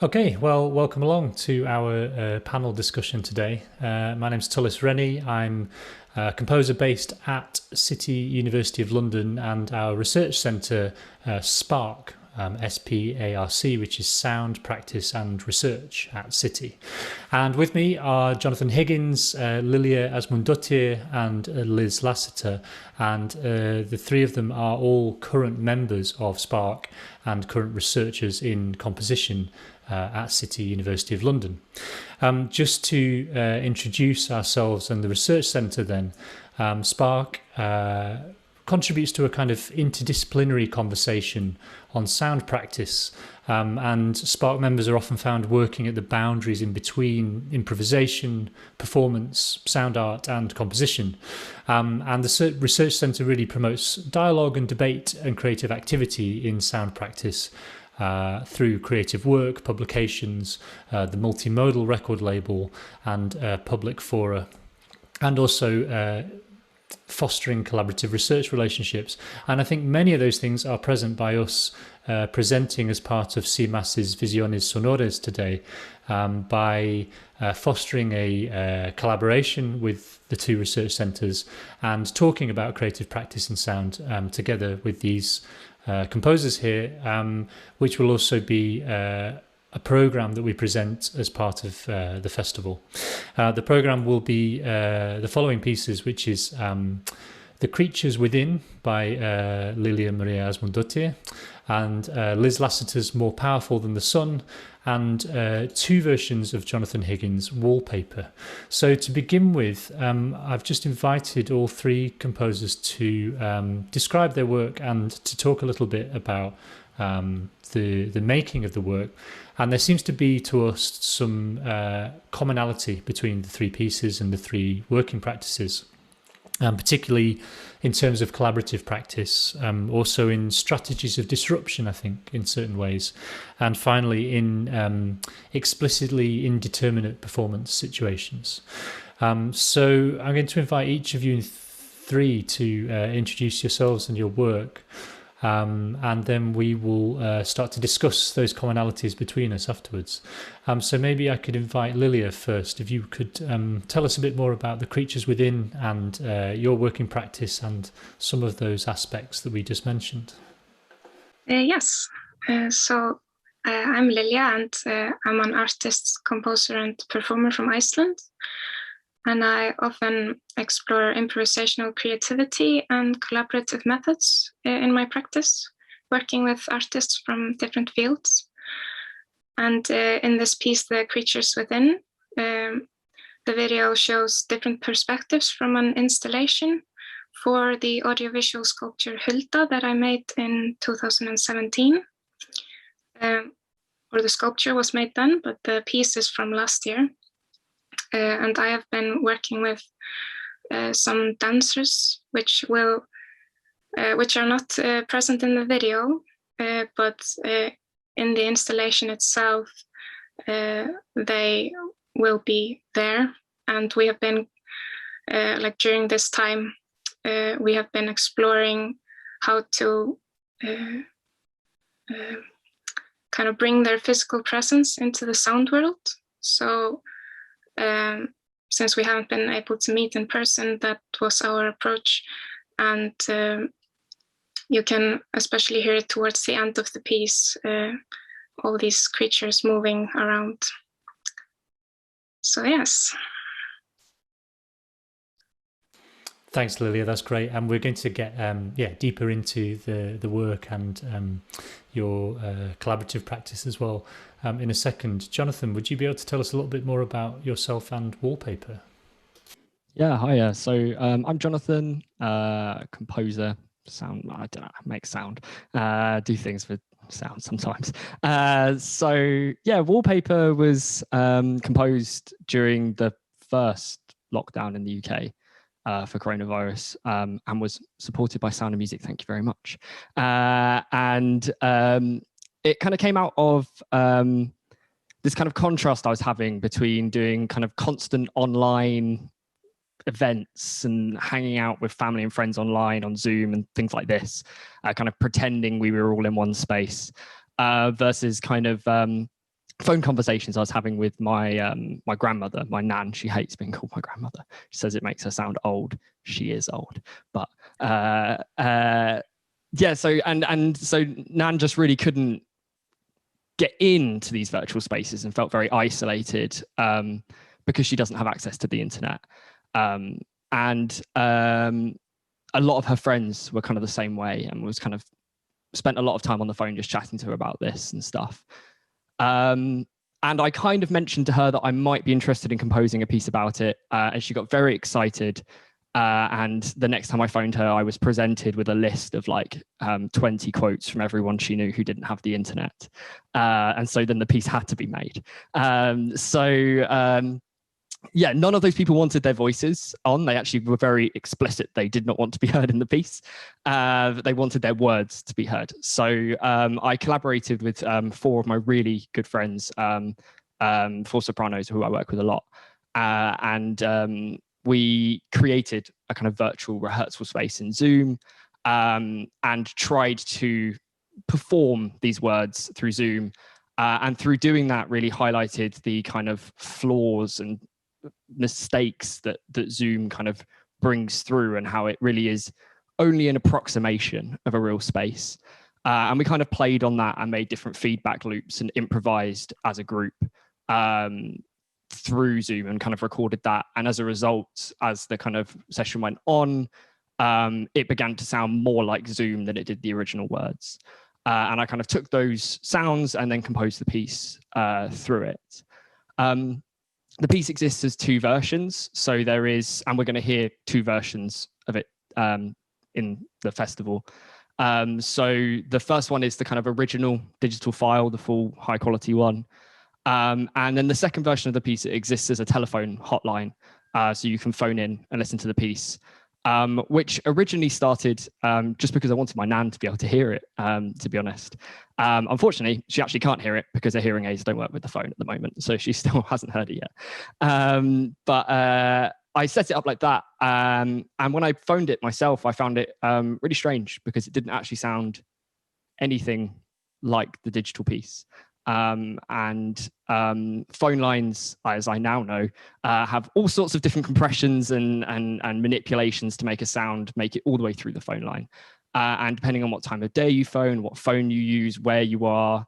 Okay, well, welcome along to our panel discussion today. My name's Tullis Rennie. I'm a composer based at City University of London and our research centre, SPARC, SPARC, which is Sound, Practice and Research at City. And with me are Jonathan Higgins, Lilja Ásmundsdóttir and Liz Lassiter. And the three of them are all current members of SPARC and current researchers in composition at City University of London. Just to introduce ourselves and the research centre then, SPARC contributes to a kind of interdisciplinary conversation on sound practice, and SPARC members are often found working at the boundaries in between improvisation, performance, sound art and composition. And the research centre really promotes dialogue and debate and creative activity in sound practice through creative work, publications, the multimodal record label and public fora, and also fostering collaborative research relationships. And I think many of those things are present by us presenting as part of CMAS's Visiones Sonoras today, by fostering a collaboration with the two research centres and talking about creative practice and sound together with these composers here, which will also be a programme that we present as part of the festival. The programme will be the following pieces, which is The Creatures Within by Lilja María Ásmundsdóttir, and Liz Lassiter's More Powerful Than the Sun, and two versions of Jonathan Higgins' Wallpaper. So to begin with, I've just invited all three composers to describe their work and to talk a little bit about the making of the work. And there seems to be to us some commonality between the three pieces and the three working practices, particularly in terms of collaborative practice, also in strategies of disruption, I think, in certain ways, and finally in explicitly indeterminate performance situations. So I'm going to invite each of you three to introduce yourselves and your work. And then we will start to discuss those commonalities between us afterwards. So maybe I could invite Lilia first, if you could tell us a bit more about The Creatures Within and your working practice and some of those aspects that we just mentioned. Yes, so I'm Lilia, and I'm an artist, composer and performer from Iceland. And I often explore improvisational creativity and collaborative methods in my practice, working with artists from different fields. And in this piece, The Creatures Within, the video shows different perspectives from an installation for the audiovisual sculpture Hulda that I made in 2017. Or the sculpture was made then, but the piece is from last year. And I have been working with some dancers, which are not present in the video, but in the installation itself, they will be there. And we have been, during this time, we have been exploring how to kind of bring their physical presence into the sound world. So since we haven't been able to meet in person, that was our approach. And you can especially hear it towards the end of the piece, all these creatures moving around. So yes. Thanks, Lilia. That's great. And we're going to get deeper into the work and your collaborative practice as well in a second. Jonathan, would you be able to tell us a little bit more about yourself and Wallpaper? Yeah, hi. So I'm Jonathan, composer, sound. I don't know, make sound, do things for sound sometimes. So yeah, Wallpaper was composed during the first lockdown in the UK. For coronavirus, and was supported by Sound and Music. Thank you very much. And it kind of came out of this kind of contrast I was having between doing kind of constant online events and hanging out with family and friends online on Zoom and things like this, kind of pretending we were all in one space, versus kind of phone conversations I was having with my my grandmother, my nan. She hates being called my grandmother. She says it makes her sound old. She is old, but yeah. So so Nan just really couldn't get into these virtual spaces and felt very isolated because she doesn't have access to the internet. And a lot of her friends were kind of the same way, and was kind of spent a lot of time on the phone just chatting to her about this and stuff. And I kind of mentioned to her that I might be interested in composing a piece about it, and she got very excited. And the next time I phoned her, I was presented with a list of like 20 quotes from everyone she knew who didn't have the internet. And so then the piece had to be made. Yeah, none of those people wanted their voices on. They actually were very explicit. They did not want to be heard in the piece. They wanted their words to be heard. So I collaborated with 4 of my really good friends, 4 sopranos who I work with a lot. And we created a kind of virtual rehearsal space in Zoom and tried to perform these words through Zoom. And through doing that, really highlighted the kind of flaws and mistakes that Zoom kind of brings through, and how it really is only an approximation of a real space. And we kind of played on that and made different feedback loops and improvised as a group through Zoom and kind of recorded that. And as a result, as the kind of session went on, it began to sound more like Zoom than it did the original words. And I kind of took those sounds and then composed the piece through it. The piece exists as 2 versions. So there is, and we're going to hear 2 versions of it in the festival. So the first one is the kind of original digital file, the full high quality one. And then the second version of the piece, it exists as a telephone hotline. So you can phone in and listen to the piece, which originally started just because I wanted my nan to be able to hear it, to be honest. Unfortunately, she actually can't hear it because her hearing aids don't work with the phone at the moment. So she still hasn't heard it yet. But I set it up like that. And when I phoned it myself, I found it really strange because it didn't actually sound anything like the digital piece. Phone lines, as I now know, have all sorts of different compressions and manipulations to make a sound, make it all the way through the phone line. And depending on what time of day you phone, what phone you use, where you are,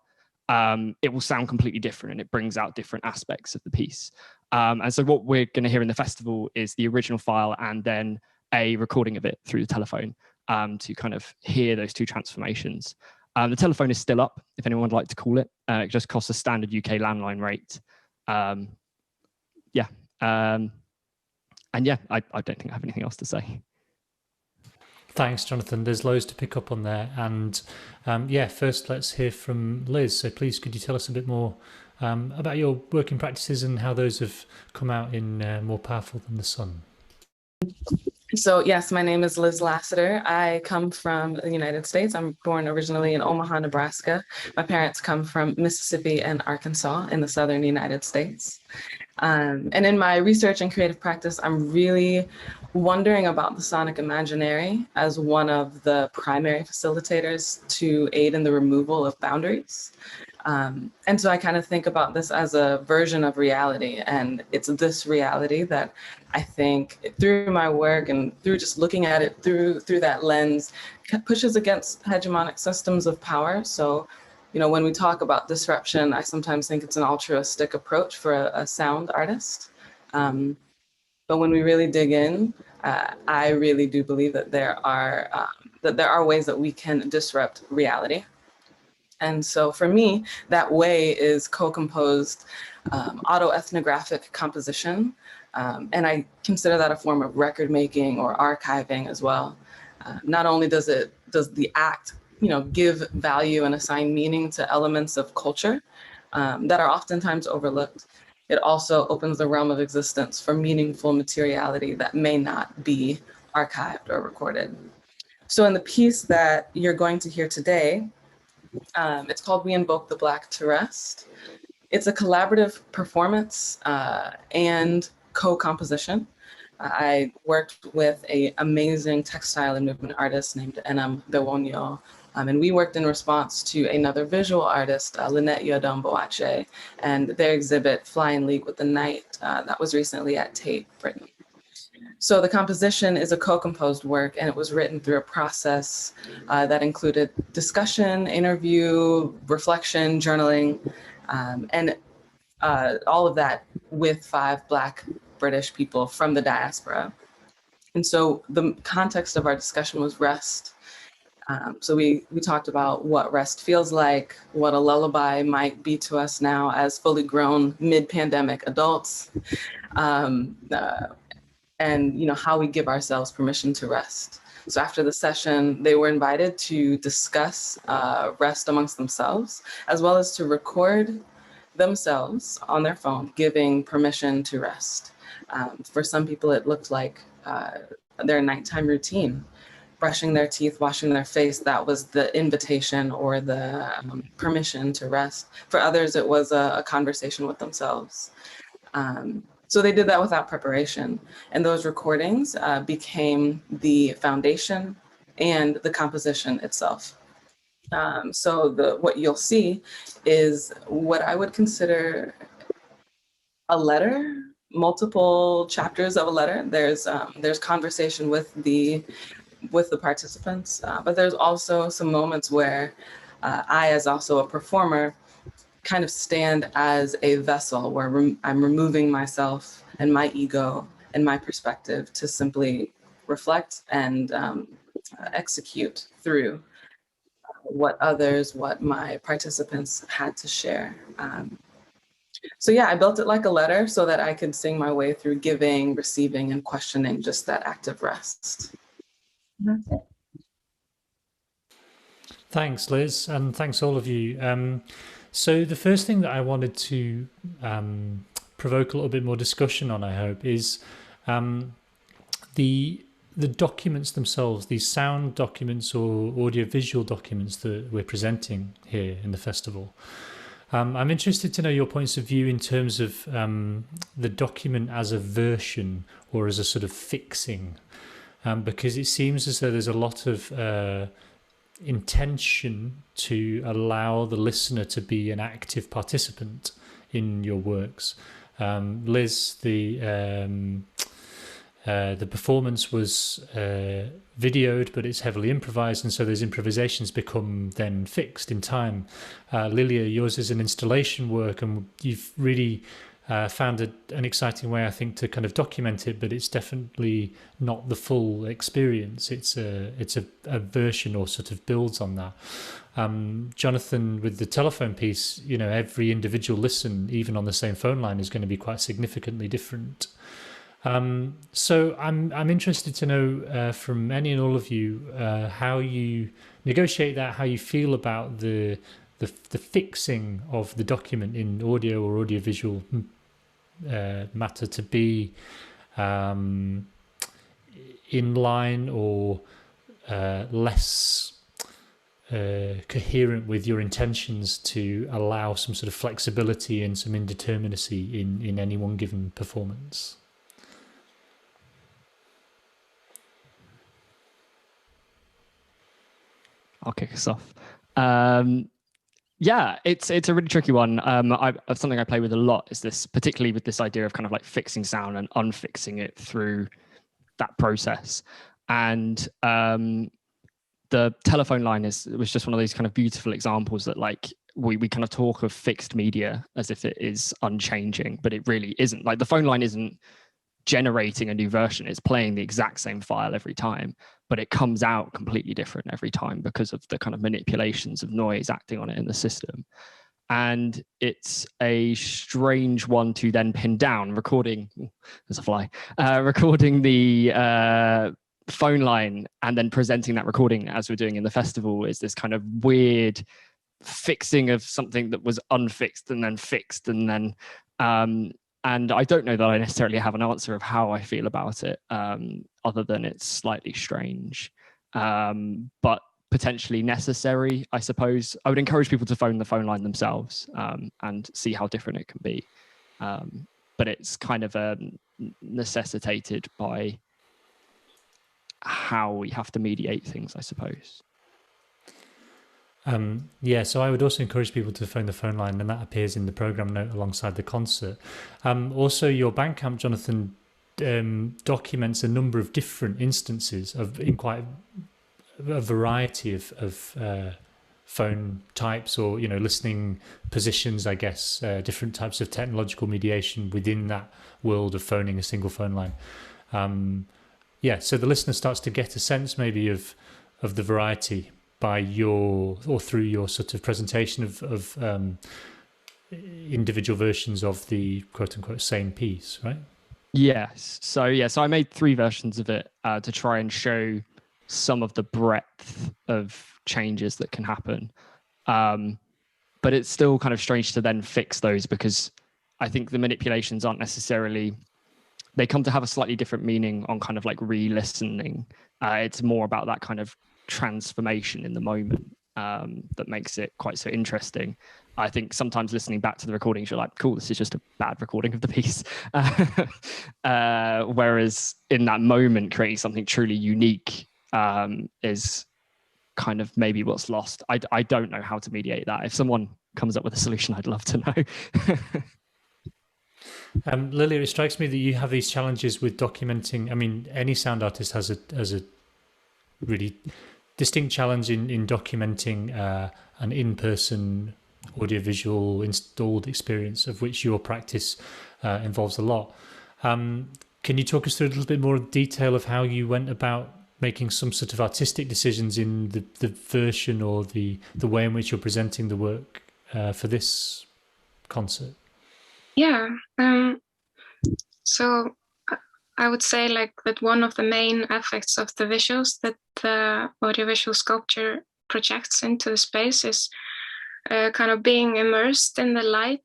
it will sound completely different, and it brings out different aspects of the piece. And so what we're going to hear in the festival is the original file and then a recording of it through the telephone to kind of hear those 2 transformations. The telephone is still up, if anyone would like to call it. It just costs a standard UK landline rate. And yeah, I don't think I have anything else to say. Thanks, Jonathan. There's loads to pick up on there. And yeah, first let's hear from Liz. So please, could you tell us a bit more about your working practices and how those have come out in More Powerful Than the Sun? So yes, my name is Liz Lassiter. I come from the United States. I'm born originally in Omaha, Nebraska. My parents come from Mississippi and Arkansas in the southern United States. And in my research and creative practice, I'm really wondering about the sonic imaginary as one of the primary facilitators to aid in the removal of boundaries. And so I kind of think about this as a version of reality, and it's this reality that I think through my work and through just looking at it through that lens pushes against hegemonic systems of power. So, you know, when we talk about disruption, I sometimes think it's an altruistic approach for a sound artist. But when we really dig in, I really do believe that there are ways that we can disrupt reality. And so for me, that way is co-composed auto-ethnographic composition. And I consider that a form of record making or archiving as well. Not only does the act, you know, give value and assign meaning to elements of culture that are oftentimes overlooked, it also opens the realm of existence for meaningful materiality that may not be archived or recorded. So in the piece that you're going to hear today, it's called We Invoke the Black to Rest. It's a collaborative performance and co-composition. I worked with an amazing textile and movement artist named Enam Bewonyo. And we worked in response to another visual artist, Lynette Yodon-Boache, and their exhibit, Fly in League with the Night, that was recently at Tate, Britain. So the composition is a co-composed work, and it was written through a process that included discussion, interview, reflection, journaling, and all of that with 5 Black British people from the diaspora. And so the context of our discussion was rest. So we talked about what rest feels like, what a lullaby might be to us now as fully grown mid-pandemic adults, and how we give ourselves permission to rest. So after the session, they were invited to discuss rest amongst themselves, as well as to record themselves on their phone, giving permission to rest. For some people, it looked like their nighttime routine, brushing their teeth, washing their face. That was the invitation or the permission to rest. For others, it was a conversation with themselves. So they did that without preparation. And those recordings became the foundation and the composition itself. So what you'll see is what I would consider a letter, multiple chapters of a letter. There's conversation with the participants, but there's also some moments where I, as also a performer, kind of stand as a vessel where I'm removing myself and my ego and my perspective to simply reflect and execute through what my participants had to share. So yeah, I built it like a letter so that I could sing my way through giving, receiving, and questioning, just that active rest. That's it. Thanks, Liz, and thanks all of you. So the first thing that I wanted to provoke a little bit more discussion on, I hope, is the documents themselves, these sound documents or audiovisual documents that we're presenting here in the festival. I'm interested to know your points of view in terms of the document as a version or as a sort of fixing, because it seems as though there's a lot of intention to allow the listener to be an active participant in your works. Liz, the performance was videoed, but it's heavily improvised, and so those improvisations become then fixed in time. Lilia, yours is an installation work, and you've really found an exciting way, I think, to kind of document it, but it's definitely not the full experience. It's a version or sort of builds on that. Jonathan, with the telephone piece, every individual listen, even on the same phone line, is going to be quite significantly different. So I'm interested to know from any and all of you how you negotiate that, how you feel about the fixing of the document in audio or audiovisual matter to be in line or less coherent with your intentions to allow some sort of flexibility and some indeterminacy in any one given performance. I'll kick us off. Yeah, it's a really tricky one. Something I play with a lot is this, particularly with this idea of kind of like fixing sound and unfixing it through that process. And the telephone line was just one of these kind of beautiful examples that like we kind of talk of fixed media as if it is unchanging, but it really isn't. Like the phone line isn't generating a new version, it's playing the exact same file every time, but it comes out completely different every time because of the kind of manipulations of noise acting on it in the system. And it's a strange one to then pin down. Recording the phone line and then presenting that recording as we're doing in the festival is this kind of weird fixing of something that was unfixed and then fixed, and then and I don't know that I necessarily have an answer of how I feel about it, other than it's slightly strange, but potentially necessary, I suppose. I would encourage people to phone the phone line themselves and see how different it can be. But it's kind of necessitated by how we have to mediate things, I suppose. Yeah, so I would also encourage people to phone the phone line, and that appears in the program note alongside the concert. Also, your Bandcamp, Jonathan, documents a number of different instances in quite a variety of phone types, or listening positions, I guess, different types of technological mediation within that world of phoning a single phone line. Yeah, so the listener starts to get a sense maybe of the variety by through your sort of presentation of individual versions of the quote unquote same piece, right? Yes. So I made 3 versions of it to try and show some of the breadth of changes that can happen. But it's still kind of strange to then fix those, because I think the manipulations aren't necessarily, they come to have a slightly different meaning on kind of like re-listening. It's more about that kind of transformation in the moment that makes it quite so interesting. I think sometimes listening back to the recordings, you're like, cool, this is just a bad recording of the piece. Whereas in that moment, creating something truly unique is kind of maybe what's lost. I don't know how to mediate that. If someone comes up with a solution, I'd love to know. Lilia, it strikes me that you have these challenges with documenting. I mean, any sound artist has a really distinct challenge in documenting an in-person audiovisual installed experience, of which your practice involves a lot. Can you talk us through a little bit more detail of how you went about making some sort of artistic decisions in the version or the way in which you're presenting the work for this concert? Yeah. So I would say that one of the main effects of the visuals that the audiovisual sculpture projects into the space is kind of being immersed in the light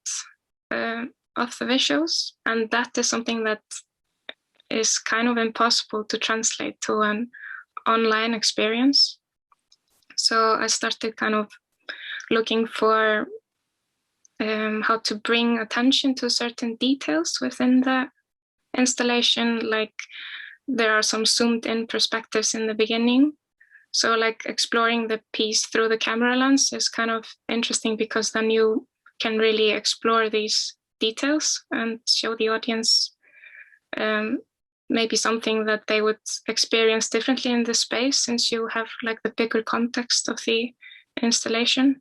of the visuals. And that is something that is kind of impossible to translate to an online experience. So I started kind of looking for how to bring attention to certain details within the installation. Like there are some zoomed in perspectives in the beginning. So exploring the piece through the camera lens is kind of interesting, because then you can really explore these details and show the audience maybe something that they would experience differently in the space, since you have the bigger context of the installation.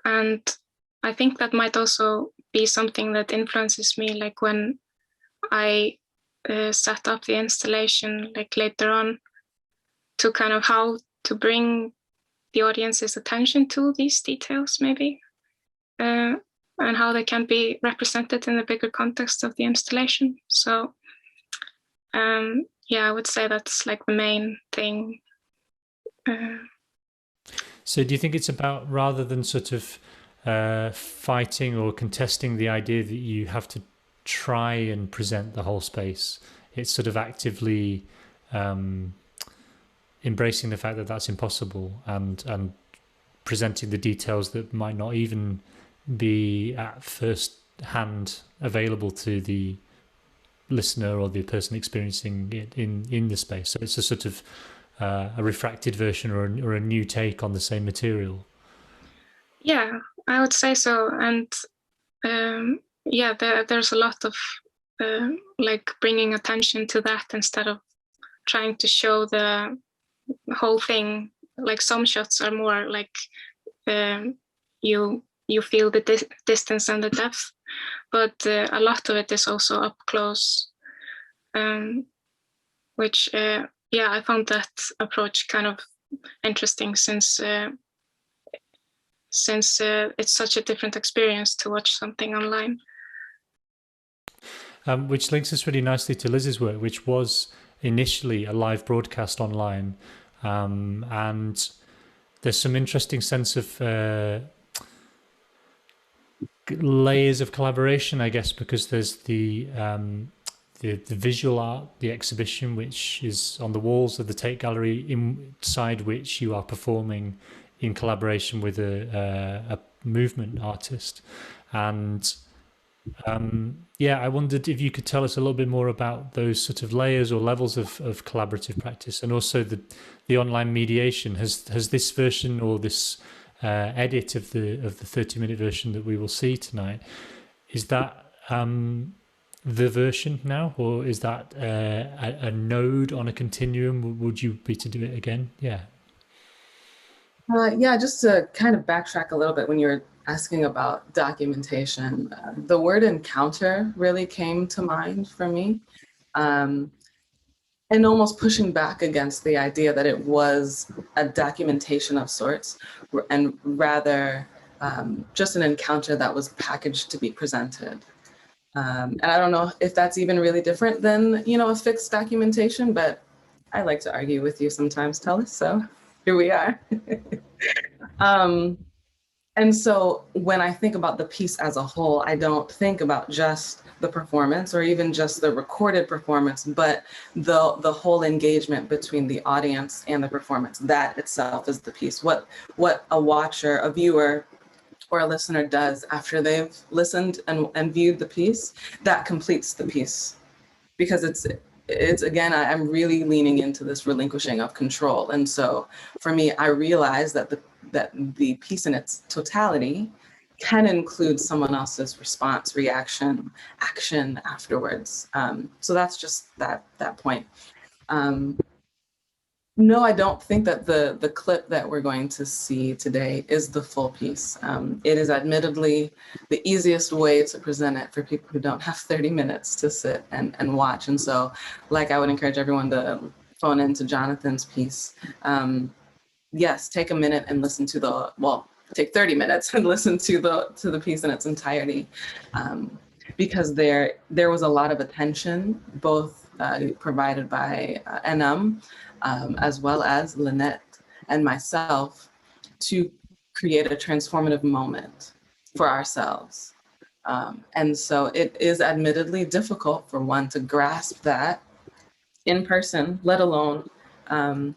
And I think that might also be something that influences me, when I set up the installation later on, to kind of how to bring the audience's attention to these details maybe, and how they can be represented in the bigger context of the installation. So yeah, I would say that's the main thing. So do you think it's about, rather than sort of fighting or contesting the idea that you have to try and present the whole space, it's sort of actively embracing the fact that that's impossible, and presenting the details that might not even be at first hand available to the listener or the person experiencing it in the space? So it's a sort of a refracted version or a new take on the same material. Yeah, I would say so. And yeah, there's a lot of bringing attention to that instead of trying to show the whole thing. Some shots are more you feel the distance and the depth, but a lot of it is also up close, which yeah, I found that approach kind of interesting, since it's such a different experience to watch something online. Which links us really nicely to Liz's work, which was initially a live broadcast online, and there's some interesting sense of layers of collaboration, I guess, because there's the visual art, the exhibition, which is on the walls of the Tate Gallery, inside which you are performing in collaboration with a movement artist. And Yeah, I wondered if you could tell us a little bit more about those sort of layers or levels of collaborative practice, and also the online mediation. Has this version or this edit of the 30-minute version that we will see tonight, is that the version now, or is that a node on a continuum? Would you be to do it again? Yeah. Yeah, just to kind of backtrack a little bit, when you were asking about documentation, the word encounter really came to mind for me, and almost pushing back against the idea that it was a documentation of sorts, and rather just an encounter that was packaged to be presented. And I don't know if that's even really different than, you know, a fixed documentation, but I like to argue with you sometimes, Tullis, so here we are. And so when I think about the piece as a whole, I don't think about just the performance or even just the recorded performance, but the whole engagement between the audience and the performance. That itself is the piece. What a watcher, a viewer, or a listener does after they've listened and viewed the piece, that completes the piece. Because it's again, I'm really leaning into this relinquishing of control. And so for me, I realize that the piece in its totality can include someone else's response, reaction, action afterwards. So that's just that point. No, I don't think that the clip that we're going to see today is the full piece. It is admittedly the easiest way to present it for people who don't have 30 minutes to sit and watch. And so, like, I would encourage everyone to phone into Jonathan's piece. Yes, take a minute and listen to take 30 minutes and listen to the piece in its entirety, because there was a lot of attention, both provided by NM, as well as Lynette and myself, to create a transformative moment for ourselves. And so it is admittedly difficult for one to grasp that in person, let alone on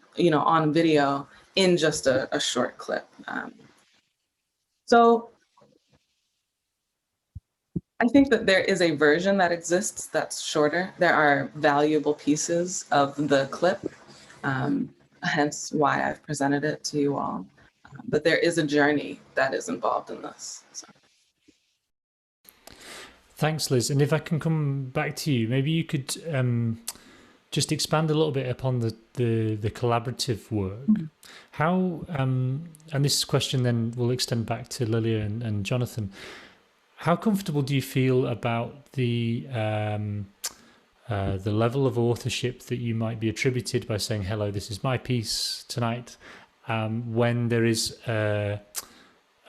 video in just a short clip. So I think that there is a version that exists that's shorter. There are valuable pieces of the clip, hence why I've presented it to you all. But there is a journey that is involved in this. So. Thanks, Liz. And if I can come back to you, maybe you could just expand a little bit upon the collaborative work. Mm-hmm. How, and this question then will extend back to Lilia and Jonathan. How comfortable do you feel about the level of authorship that you might be attributed by saying, hello, this is my piece tonight, when there is a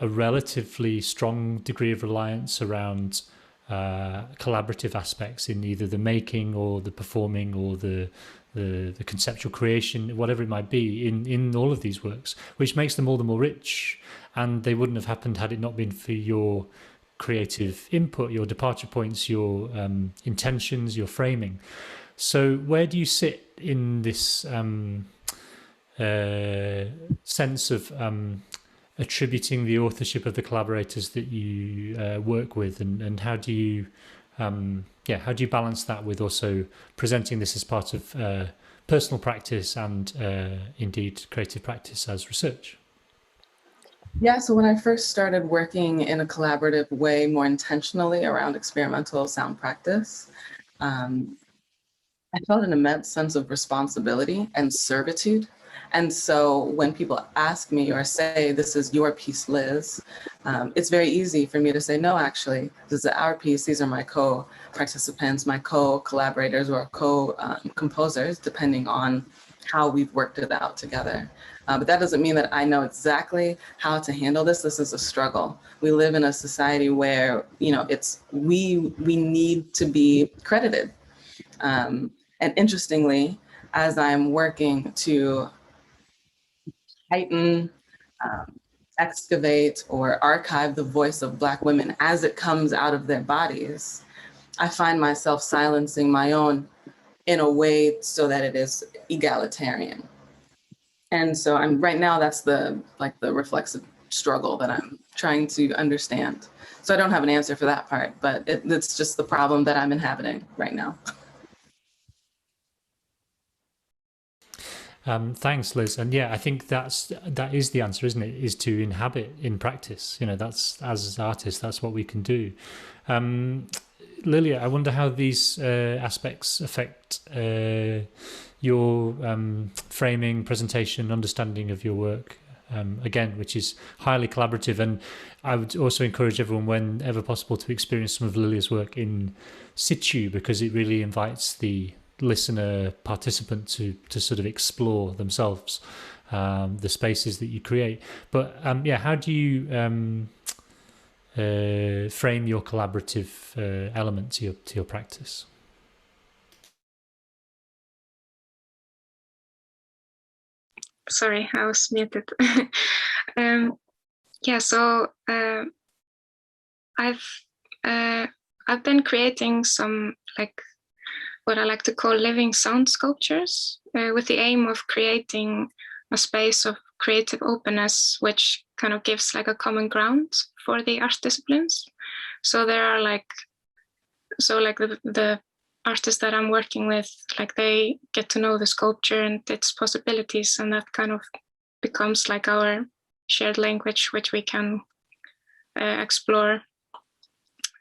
relatively strong degree of reliance around collaborative aspects in either the making or the performing or the conceptual creation, whatever it might be, in all of these works, which makes them all the more rich, and they wouldn't have happened had it not been for your creative input, your departure points, your intentions, your framing. So where do you sit in this sense of attributing the authorship of the collaborators that you work with, and how do you balance that with also presenting this as part of personal practice and indeed creative practice as research? Yeah, so when I first started working in a collaborative way, more intentionally around experimental sound practice, I felt an immense sense of responsibility and servitude. And so when people ask me or say, this is your piece, Liz, it's very easy for me to say, no, actually, this is our piece. These are my co-participants, my co-collaborators or co-composers, depending on how we've worked it out together. But that doesn't mean that I know exactly how to handle this. This is a struggle. We live in a society where, we need to be credited. And interestingly, as I'm working to heighten, excavate, or archive the voice of Black women as it comes out of their bodies, I find myself silencing my own in a way so that it is egalitarian. And so right now, that's the reflexive struggle that I'm trying to understand. So I don't have an answer for that part, but it's just the problem that I'm inhabiting right now. Thanks, Liz. And yeah, I think that is the answer, isn't it? Is to inhabit in practice. You know, that's, as artists, that's what we can do. Lilia, I wonder how these aspects affect your framing, presentation, understanding of your work. Again, which is highly collaborative. And I would also encourage everyone, whenever possible, to experience some of Lilia's work in situ, because it really invites the listener participant to sort of explore themselves the spaces that you create. But yeah, how do you frame your collaborative element to your practice? Sorry, I was muted. Yeah, so I've been creating some, like, what I like to call living sound sculptures, with the aim of creating a space of creative openness, which kind of gives like a common ground for the art disciplines. So there are like the artists that I'm working with, like, they get to know the sculpture and its possibilities, and that kind of becomes like our shared language, which we can explore.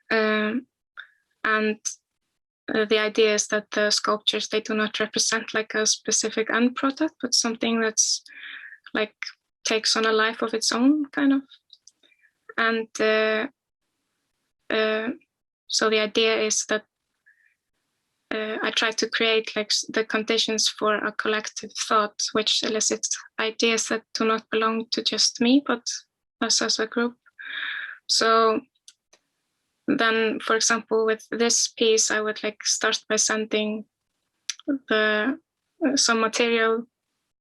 And the idea is that the sculptures, they do not represent like a specific end product, but something that's like takes on a life of its own, kind of. And so the idea is that I try to create like the conditions for a collective thought, which elicits ideas that do not belong to just me, but us as a group. So then, for example, with this piece, I would like start by sending some material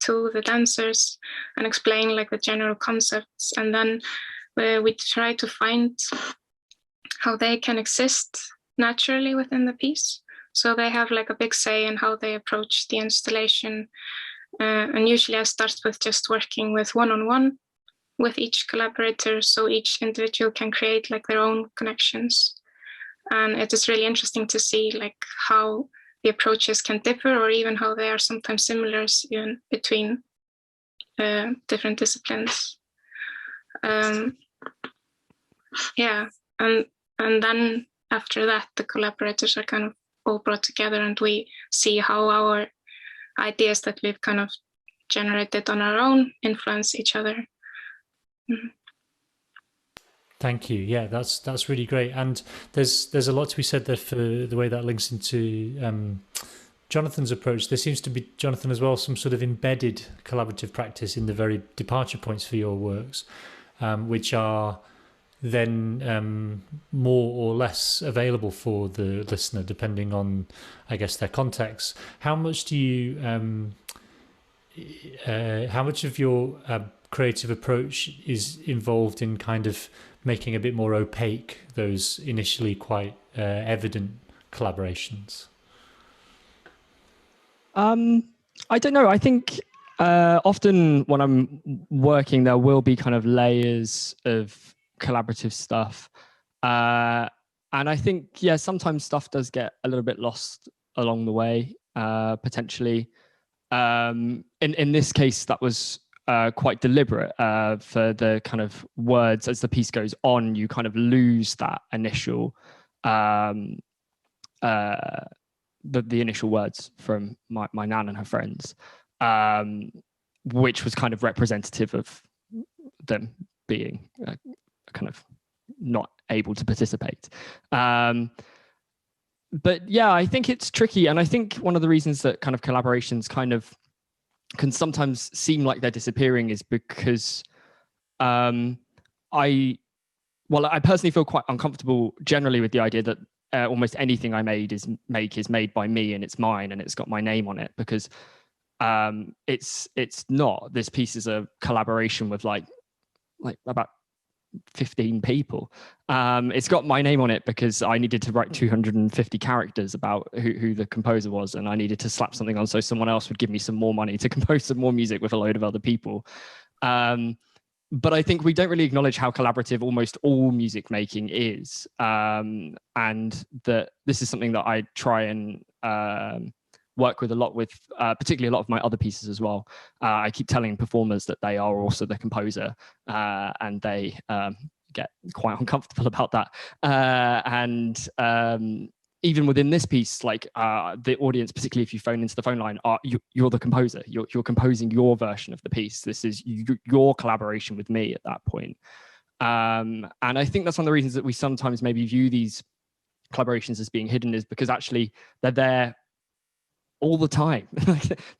to the dancers and explain like the general concepts, and then we try to find how they can exist naturally within the piece. So they have like a big say in how they approach the installation. And usually I start with just working with one-on-one with each collaborator, so each individual can create like their own connections. And it is really interesting to see like how the approaches can differ, or even how they are sometimes similar even between different disciplines. Yeah, and then after that, the collaborators are kind of all brought together, and we see how our ideas that we've kind of generated on our own influence each other. Mm-hmm. Thank you. Yeah, that's really great. And there's a lot to be said there for the way that links into Jonathan's approach. There seems to be, Jonathan, as well, some sort of embedded collaborative practice in the very departure points for your works, which are then more or less available for the listener, depending on, I guess, their context. How much do you, how much of your creative approach is involved in kind of making a bit more opaque those initially quite evident collaborations? I don't know. I think often when I'm working, there will be kind of layers of collaborative stuff. And I think, yeah, sometimes stuff does get a little bit lost along the way, potentially. In this case, that was quite deliberate for the kind of words. As the piece goes on, you kind of lose that initial, the initial words from my nan and her friends, which was kind of representative of them being kind of not able to participate. But yeah, I think it's tricky. And I think one of the reasons that kind of collaborations kind of can sometimes seem like they're disappearing is because I personally feel quite uncomfortable generally with the idea that almost anything I make is made by me, and it's mine, and it's got my name on it, because it's not. This piece is a collaboration with like about 15 people. It's got my name on it because I needed to write 250 characters about who the composer was, and I needed to slap something on so someone else would give me some more money to compose some more music with a load of other people. but I think we don't really acknowledge how collaborative almost all music making is, and that this is something that I try and work with a lot with, particularly a lot of my other pieces as well. I keep telling performers that they are also the composer, and they get quite uncomfortable about that. Even within this piece, like the audience, particularly if you phone into the phone line, you're the composer. You're composing your version of the piece. This is your collaboration with me at that point. And I think that's one of the reasons that we sometimes maybe view these collaborations as being hidden, is because actually they're there all the time.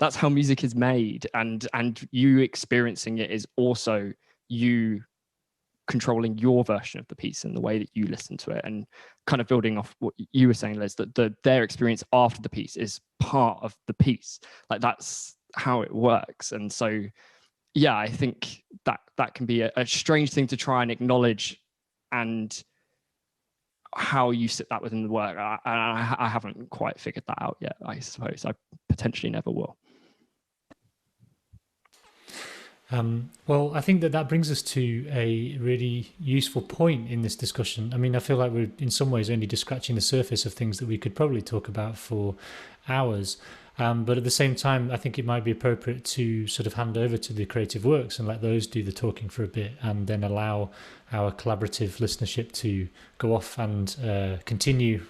That's how music is made, and you experiencing it is also you controlling your version of the piece and the way that you listen to it, and kind of building off what you were saying, Liz, that their experience after the piece is part of the piece. Like, that's how it works. And so, yeah, I think that can be a strange thing to try and acknowledge, and how you sit that within the work. I haven't quite figured that out yet, I suppose. I potentially never will. Well, I think that brings us to a really useful point in this discussion. I mean, I feel like we're in some ways only just scratching the surface of things that we could probably talk about for hours. But at the same time, I think it might be appropriate to sort of hand over to the creative works and let those do the talking for a bit, and then allow our collaborative listenership to go off and continue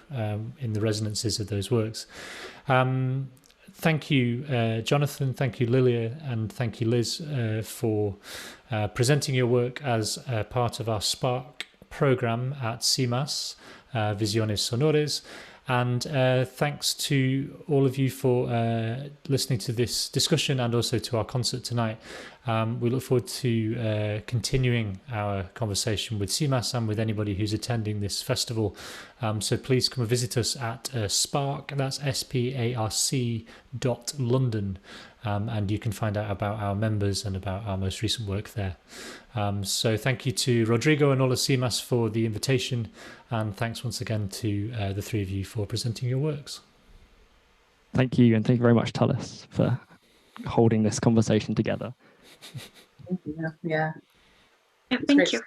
in the resonances of those works. Thank you, Jonathan, thank you, Lilia, and thank you, Liz, for presenting your work as part of our SPARC program at CIMAS, Visiones Sonoras. And thanks to all of you for listening to this discussion, and also to our concert tonight. We look forward to continuing our conversation with CIMAS and with anybody who's attending this festival. So please come and visit us at SPARC, that's SPARC.London, and you can find out about our members and about our most recent work there. So thank you to Rodrigo and all of CIMAS for the invitation, and thanks once again to the three of you for presenting your works. Thank you, and thank you very much, Tullis, for holding this conversation together. Yeah, thank you.